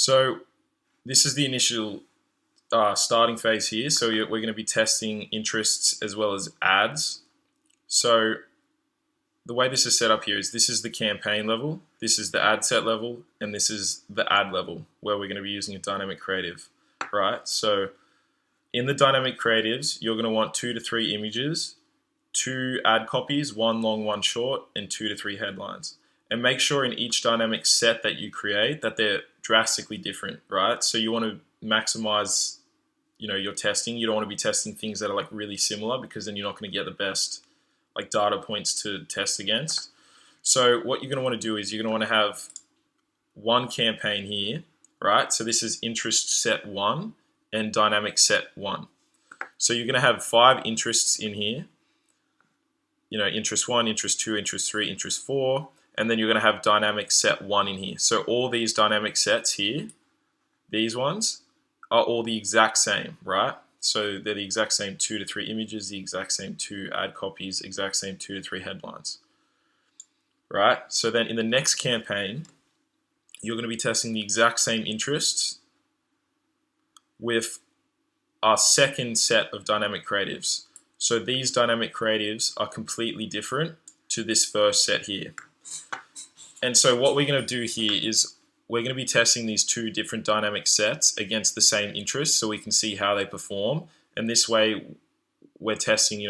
So this is the initial starting phase here. So we're going to be testing interests as well as ads. So the way this is set up here is this is the campaign level, this is the ad set level, and this is the ad level where we're going to be using a dynamic creative, right? So in the dynamic creatives, you're going to want 2 to 3 images, 2 ad copies, 1 long, 1 short, and 2 to 3 headlines. And make sure in each dynamic set that you create that they're drastically different, right? So you want to maximize, your testing. You don't want to be testing things that are like really similar, because then you're not going to get the best like data points to test against. So what you're going to want to do is you're going to want to have one campaign here, right? So this is interest set 1 and dynamic set 1. So you're going to have 5 interests in here. Interest 1, interest 2, interest 3, interest 4, and then you're going to have dynamic set 1 in here. So all these dynamic sets here, these ones, are all the exact same, right? So they're the exact same 2 to 3 images, the exact same 2 ad copies, exact same 2 to 3 headlines, right? So then in the next campaign, you're going to be testing the exact same interests with our second set of dynamic creatives. So these dynamic creatives are completely different to this first set here. And so what we're going to do here is we're going to be testing these 2 different dynamic sets against the same interest so we can see how they perform. And this way we're testing,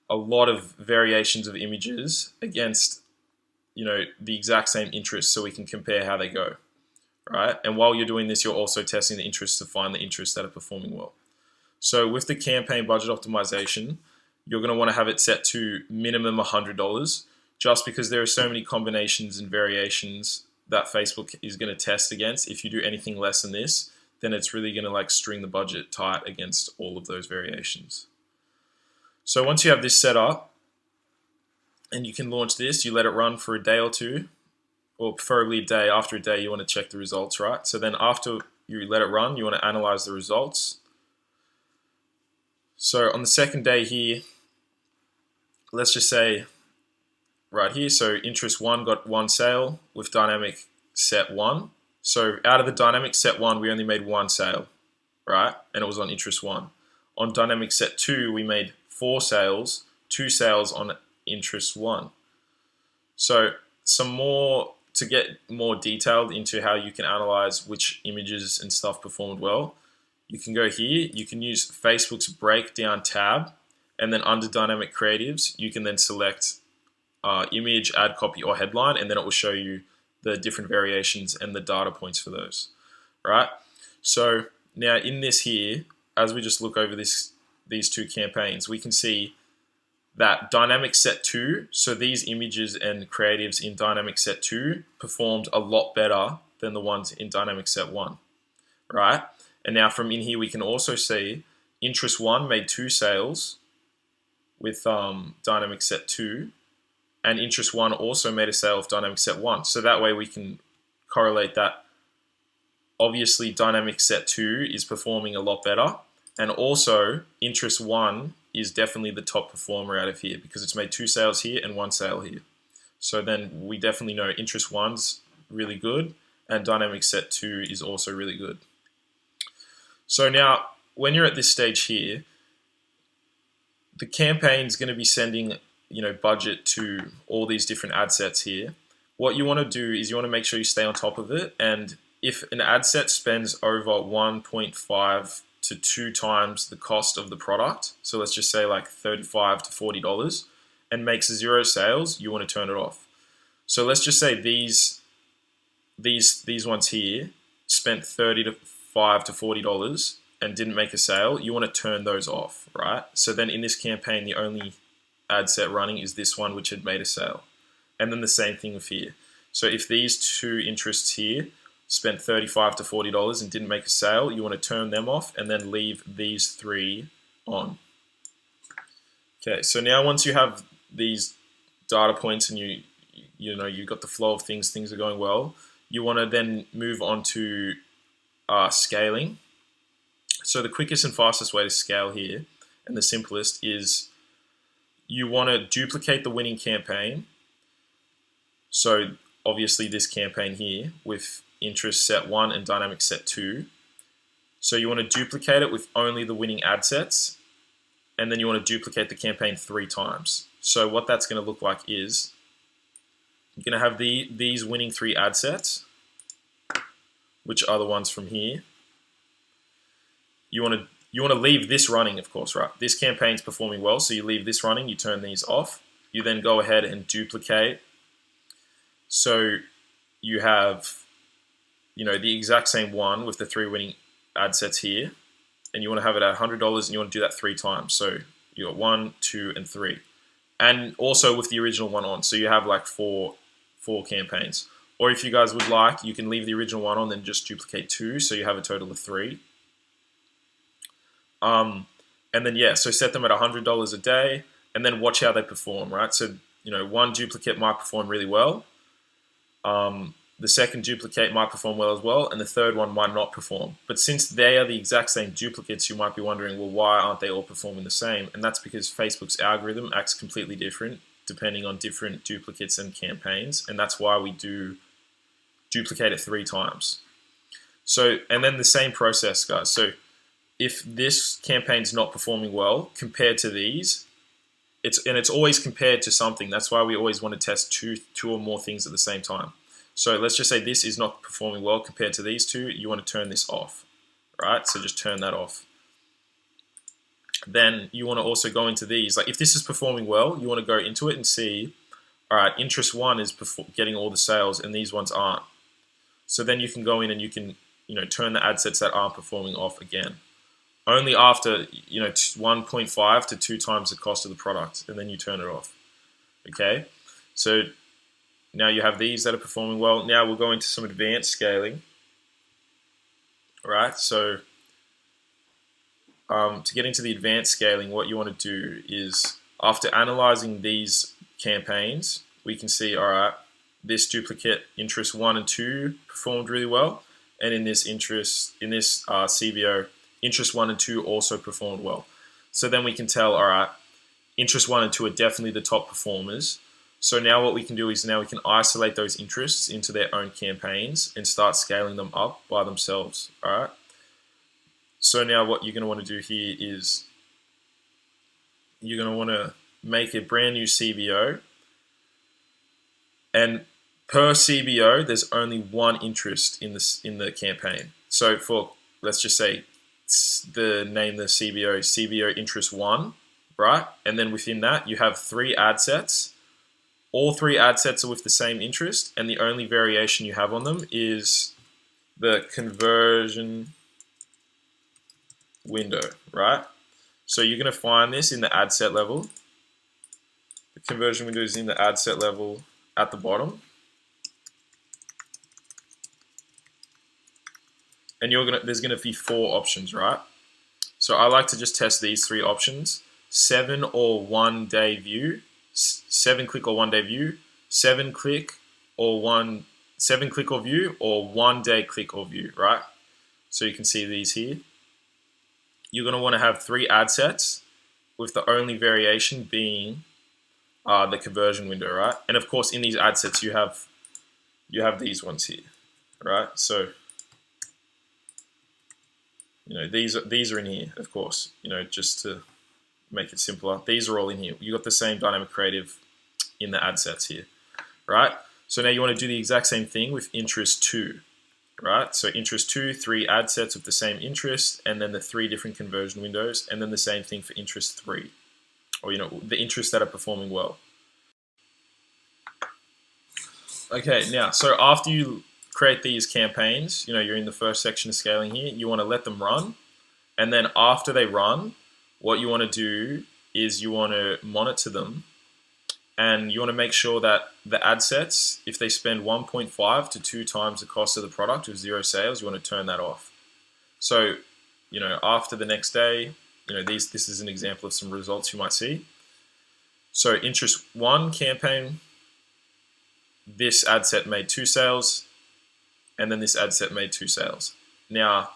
a lot of variations of images against, the exact same interest so we can compare how they go, right? And while you're doing this, you're also testing the interests to find the interests that are performing well. So with the campaign budget optimization, you're going to want to have it set to minimum $100, just because there are so many combinations and variations that Facebook is going to test against. If you do anything less than this, then it's really going to like string the budget tight against all of those variations. So once you have this set up and you can launch this, you let it run for a day or 2, or preferably a day. After a day, you want to check the results, right? So then after you let it run, you want to analyze the results. So on the second day here, let's just say right here, so interest 1 got 1 sale with dynamic set 1. So out of the dynamic set 1, we only made 1 sale, right? And it was on interest 1. On dynamic set 2, we made 4 sales, 2 sales on interest 1. So to get more detailed into how you can analyze which images and stuff performed well, you can go here, you can use Facebook's breakdown tab, and then under dynamic creatives, you can then select image, ad copy, or headline, and then it will show you the different variations and the data points for those, right? So now in this here, as we just look over these 2 campaigns, we can see that dynamic set 2, so these images and creatives in dynamic set 2 performed a lot better than the ones in dynamic set 1, right? And now from in here, we can also see interest 1 made 2 sales with dynamic set 2, and interest 1 also made a sale of dynamic set 1. So that way we can correlate that obviously dynamic set 2 is performing a lot better, and also interest 1 is definitely the top performer out of here because it's made 2 sales here and 1 sale here. So then we definitely know interest 1's really good and dynamic set 2 is also really good. So now when you're at this stage here, the campaign's going to be sending budget to all these different ad sets here. What you want to do is you want to make sure you stay on top of it, and if an ad set spends over 1.5 to 2 times the cost of the product, so let's just say like $35 to $40, and makes 0 sales, you want to turn it off. So let's just say these ones here spent $35 to $40 and didn't make a sale, you want to turn those off, right? So then in this campaign, the only ad set running is this one which had made a sale. And then the same thing with here. So if these 2 interests here spent $35 to $40 and didn't make a sale, you want to turn them off and then leave these 3 on. Okay, so now once you have these data points and you've got the flow of things are going well, you want to then move on to scaling. So the quickest and fastest way to scale here, and the simplest, is you want to duplicate the winning campaign. So obviously this campaign here with interest set 1 and dynamic set 2. So you want to duplicate it with only the winning ad sets, and then you want to duplicate the campaign 3 times. So what that's going to look like is you're going to have these winning 3 ad sets, which are the ones from here. You want to leave this running, of course, right? This campaign's performing well, so you leave this running, you turn these off. You then go ahead and duplicate. So you have, the exact same one with the 3 winning ad sets here, and you want to have it at $100, and you want to do that 3 times. So you got 1, 2, and 3, and also with the original one on. So you have like four campaigns. Or if you guys would like, you can leave the original one on, then just duplicate 2, so you have a total of 3. And then so set them at $100 a day, and then watch how they perform, right? So one duplicate might perform really well. The second duplicate might perform well as well, and the third one might not perform. But since they are the exact same duplicates, you might be wondering, well, why aren't they all performing the same? And that's because Facebook's algorithm acts completely different depending on different duplicates and campaigns, and that's why we do duplicate it 3 times. So, and then the same process, guys. So if this campaign's not performing well compared to these, it's always compared to something. That's why we always want to test two or more things at the same time. So let's just say this is not performing well compared to these 2. You want to turn this off, right? So just turn that off. Then you want to also go into these. Like if this is performing well, you want to go into it and see, all right, interest 1 is getting all the sales and these ones aren't. So then you can go in and you can, turn the ad sets that aren't performing off again. Only after, 1.5 to 2 times the cost of the product, and then you turn it off. Okay? So now you have these that are performing well. Now we'll go into some advanced scaling. All right, so to get into the advanced scaling, what you want to do is, after analyzing these campaigns, we can see, all right, this duplicate interest 1 and 2 performed really well, and in this CBO, interest 1 and 2 also performed well. So then we can tell, all right, interest 1 and 2 are definitely the top performers. So now what we can do is we can isolate those interests into their own campaigns and start scaling them up by themselves, all right? So now what you're going to want to do here is you're going to want to make a brand new CBO, and per CBO, there's only 1 interest in the campaign. So for, let's just say, the CBO interest 1, right? And then within that, you have 3 ad sets. All 3 ad sets are with the same interest, and the only variation you have on them is the conversion window, right? So you're going to find this in the ad set level. The conversion window is in the ad set level at the bottom. And there's going to be 4 options, right? So I like to just test these 3 options: 7 or 1 day view, 7 click or 1 day view, 7 click or view, or 1 day click or view, right? So you can see these here. You're going to want to have 3 ad sets with the only variation being the conversion window, right? And of course, in these ad sets, you have these ones here, right? So these are in here, of course. Just to make it simpler, these are all in here. You got the same dynamic creative in the ad sets here, right? So now you want to do the exact same thing with interest 2, right? So interest 2, 3 ad sets with the same interest, and then the 3 different conversion windows, and then the same thing for interest 3, or the interests that are performing well. Okay, now so after you create these campaigns, you're in the first section of scaling here. You want to let them run, and then after they run, what you want to do is you want to monitor them, and you want to make sure that the ad sets, if they spend 1.5 to 2 times the cost of the product with 0 sales, you want to turn that off. So, after the next day, this is an example of some results you might see. So interest 1 campaign, this ad set made 2 sales, and then this ad set made 2 sales. Now,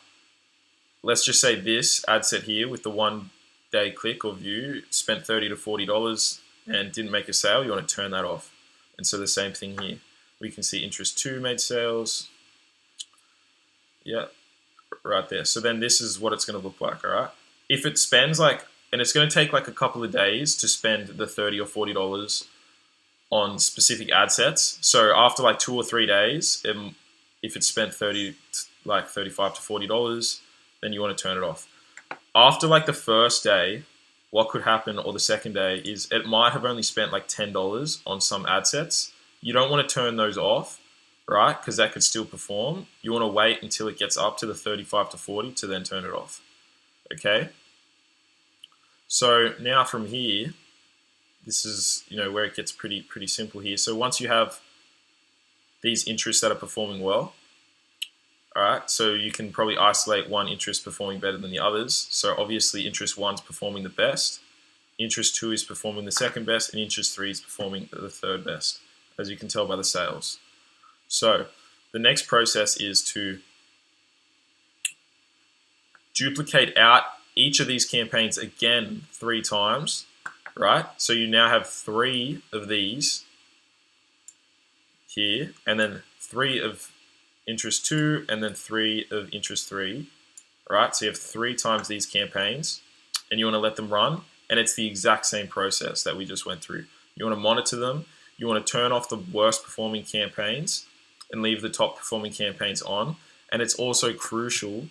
let's just say this ad set here with the 1 day click or view spent $30 to $40 and didn't make a sale. You want to turn that off. And so the same thing here. We can see interest 2 made sales, Yeah, right there. So then this is what it's going to look like, all right? If it spends like, and it's going to take like a couple of days to spend the $30 or $40 on specific ad sets. So after like 2 or 3 days, if it's spent 30, like $35 to $40, then you want to turn it off. After like the first day, what could happen, or the second day, is it might have only spent like $10 on some ad sets. You don't want to turn those off, right? Because that could still perform. You want to wait until it gets up to the 35 to 40 to then turn it off. Okay. So now from here, this is where it gets pretty simple here. So once you have these interests that are performing well, all right, so you can probably isolate one interest performing better than the others. So obviously interest 1's performing the best, interest 2 is performing the second best, and interest 3 is performing the third best, as you can tell by the sales. So the next process is to duplicate out each of these campaigns again 3 times, right? So you now have 3 of these here, and then 3 of interest 2, and then 3 of interest 3, right? So you have 3 times these campaigns, and you want to let them run, and it's the exact same process that we just went through. You want to monitor them, you want to turn off the worst performing campaigns and leave the top performing campaigns on, and it's also crucial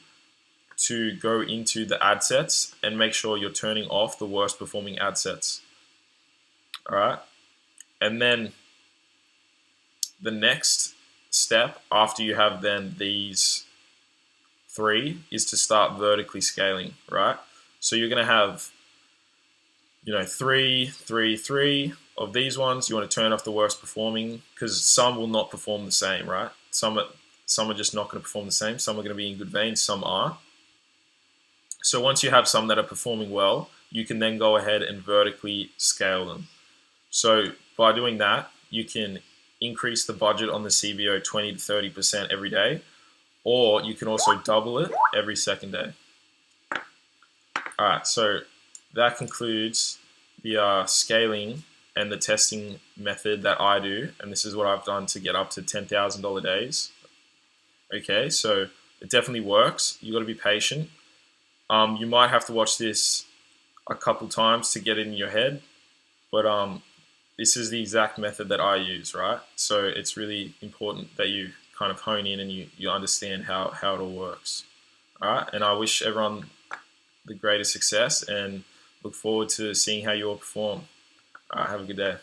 to go into the ad sets and make sure you're turning off the worst performing ad sets. All right, and then the next step after you have then these 3 is to start vertically scaling, right? So you're going to have 3, 3, 3 of these ones. You want to turn off the worst performing, because some will not perform the same, right? Some are just not going to perform the same. Some are going to be in good vein, some are. So once you have some that are performing well, you can then go ahead and vertically scale them. So by doing that, you can increase the budget on the CBO 20 to 30% every day, or you can also double it every second day. All right, so that concludes the scaling and the testing method that I do, and this is what I've done to get up to $10,000 days. Okay, so it definitely works. You got to be patient. You might have to watch this a couple times to get it in your head, but this is the exact method that I use, right? So it's really important that you kind of hone in and you understand how it all works. All right, and I wish everyone the greatest success and look forward to seeing how you all perform. All right, have a good day.